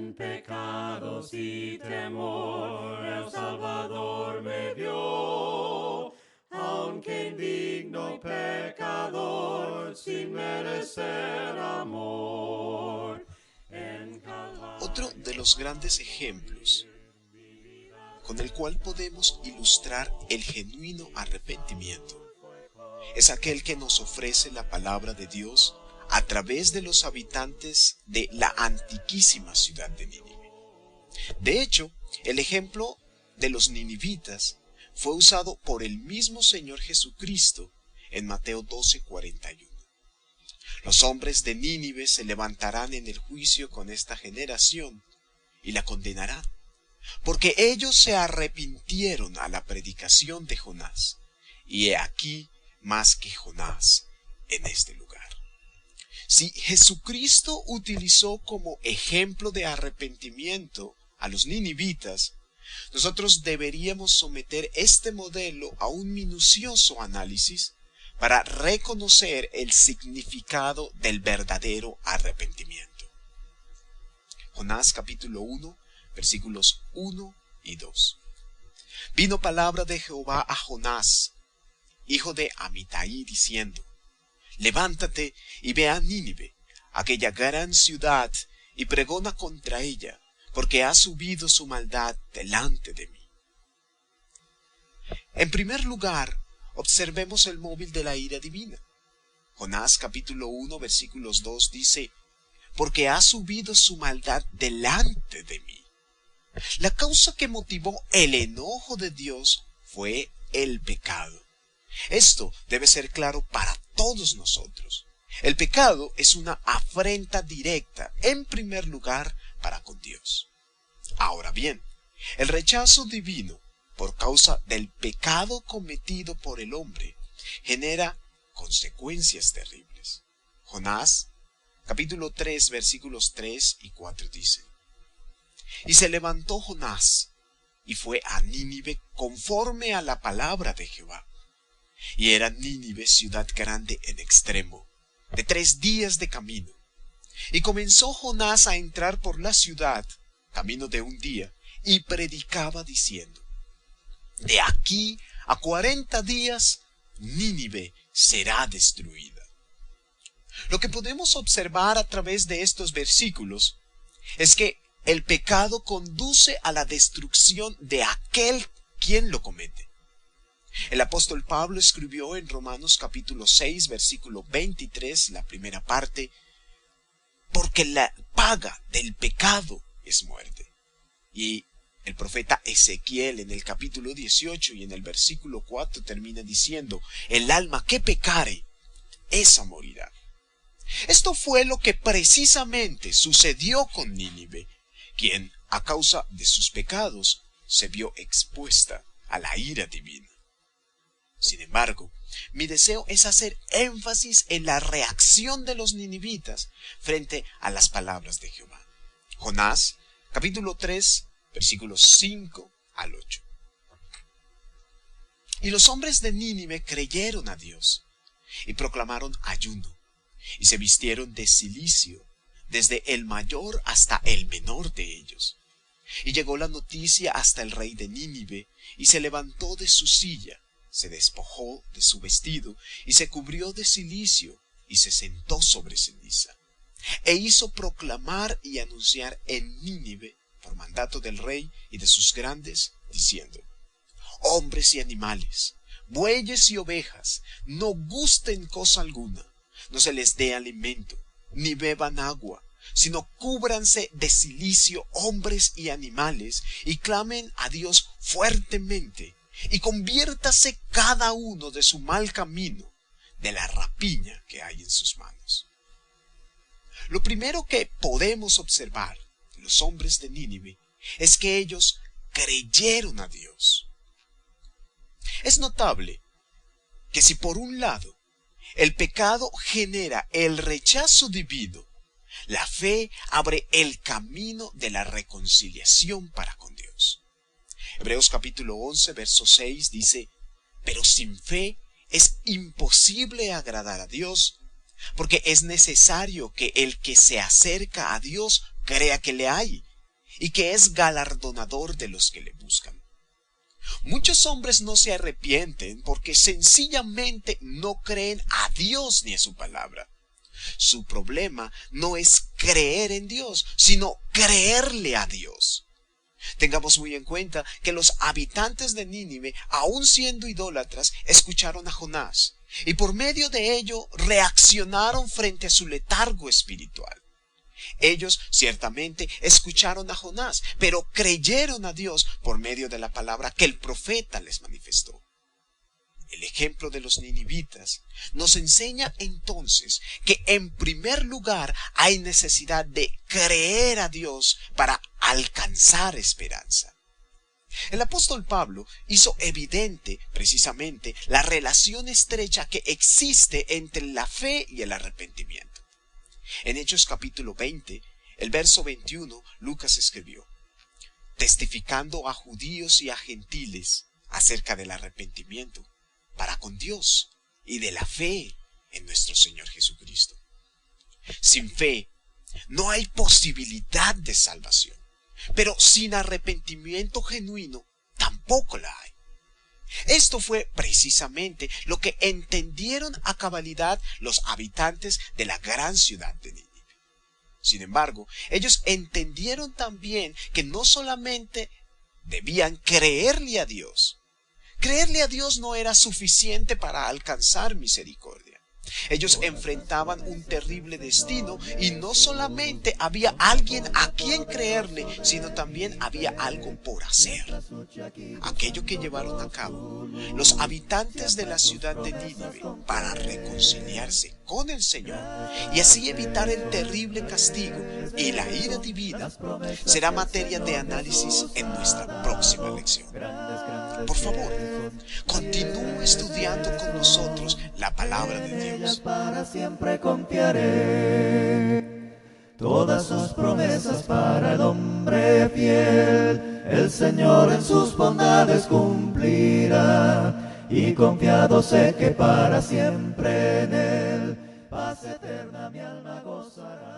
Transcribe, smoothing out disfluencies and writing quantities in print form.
en pecados y temor el Salvador me dio, aunque indigno pecador sin merecer amor. Otro de los grandes ejemplos con el cual podemos ilustrar el genuino arrepentimiento es aquel que nos ofrece la palabra de Dios a través de los habitantes de la antiquísima ciudad de Nínive. De hecho, el ejemplo de los ninivitas fue usado por el mismo Señor Jesucristo en Mateo 12:41. Los hombres de Nínive se levantarán en el juicio con esta generación y la condenarán, porque ellos se arrepintieron a la predicación de Jonás, y he aquí más que Jonás en este lugar. Si Jesucristo utilizó como ejemplo de arrepentimiento a los ninivitas, nosotros deberíamos someter este modelo a un minucioso análisis para reconocer el significado del verdadero arrepentimiento. Jonás capítulo 1, versículos 1 y 2. Vino palabra de Jehová a Jonás, hijo de Amitai, diciendo: Levántate y ve a Nínive, aquella gran ciudad, y pregona contra ella, porque ha subido su maldad delante de mí. En primer lugar, observemos el móvil de la ira divina. Jonás capítulo 1 versículos 2 dice: porque ha subido su maldad delante de mí. La causa que motivó el enojo de Dios fue el pecado. Esto debe ser claro para todos nosotros. El pecado es una afrenta directa, en primer lugar, para con Dios. Ahora bien, el rechazo divino por causa del pecado cometido por el hombre genera consecuencias terribles. Jonás, capítulo 3, versículos 3 y 4 dicen: y se levantó Jonás y fue a Nínive conforme a la palabra de Jehová. Y era Nínive ciudad grande en extremo, de 3 días de camino. Y comenzó Jonás a entrar por la ciudad, camino de 1 día, y predicaba diciendo: de aquí a 40 días Nínive será destruida. Lo que podemos observar a través de estos versículos es que el pecado conduce a la destrucción de aquel quien lo comete. El apóstol Pablo escribió en Romanos capítulo 6, versículo 23, la primera parte: porque la paga del pecado es muerte. Y el profeta Ezequiel en el capítulo 18 y en el versículo 4 termina diciendo: el alma que pecare, esa morirá. Esto fue lo que precisamente sucedió con Nínive, quien a causa de sus pecados se vio expuesta a la ira divina. Sin embargo, mi deseo es hacer énfasis en la reacción de los ninivitas frente a las palabras de Jehová. Jonás, capítulo 3, versículos 5 al 8. Y los hombres de Nínive creyeron a Dios y proclamaron ayuno, y se vistieron de cilicio, desde el mayor hasta el menor de ellos. Y llegó la noticia hasta el rey de Nínive, y se levantó de su silla, se despojó de su vestido, y se cubrió de cilicio, y se sentó sobre ceniza. E hizo proclamar y anunciar en Nínive, por mandato del rey y de sus grandes, diciendo: hombres y animales, bueyes y ovejas, no gusten cosa alguna, no se les dé alimento, ni beban agua, sino cúbranse de cilicio hombres y animales, y clamen a Dios fuertemente, y conviértase cada uno de su mal camino, de la rapiña que hay en sus manos. Lo primero que podemos observar de los hombres de Nínive es que ellos creyeron a Dios. Es notable que si por un lado el pecado genera el rechazo divino, la fe abre el camino de la reconciliación para con Dios. Hebreos capítulo 11, verso 6 dice: pero sin fe es imposible agradar a Dios, porque es necesario que el que se acerca a Dios crea que le hay y que es galardonador de los que le buscan. Muchos hombres no se arrepienten porque sencillamente no creen a Dios ni a su palabra. Su problema no es creer en Dios, sino creerle a Dios. Tengamos muy en cuenta que los habitantes de Nínive, aun siendo idólatras, escucharon a Jonás y por medio de ello reaccionaron frente a su letargo espiritual. Ellos ciertamente escucharon a Jonás, pero creyeron a Dios por medio de la palabra que el profeta les manifestó. El ejemplo de los ninivitas nos enseña entonces que en primer lugar hay necesidad de creer a Dios para alcanzar esperanza. El apóstol Pablo hizo evidente precisamente la relación estrecha que existe entre la fe y el arrepentimiento. En Hechos capítulo 20, el verso 21, Lucas escribió: testificando a judíos y a gentiles acerca del arrepentimiento para con Dios y de la fe en nuestro Señor Jesucristo. Sin fe no hay posibilidad de salvación, pero sin arrepentimiento genuino tampoco la hay. Esto fue precisamente lo que entendieron a cabalidad los habitantes de la gran ciudad de Nínive. Sin embargo, ellos entendieron también que no solamente debían creerle a Dios. Creerle a Dios no era suficiente para alcanzar misericordia. Ellos enfrentaban un terrible destino y no solamente había alguien a quien creerle, sino también había algo por hacer. Aquello que llevaron a cabo los habitantes de la ciudad de Nínive para reconciliarse con el Señor y así evitar el terrible castigo y la ira divina será materia de análisis en nuestra próxima lección. Por favor, continúe estudiando con nosotros la palabra de Dios. Para siempre confiaré, todas sus promesas para el hombre fiel, el Señor en sus bondades cumplirá, y confiado sé que para siempre en Él, paz eterna mi alma gozará.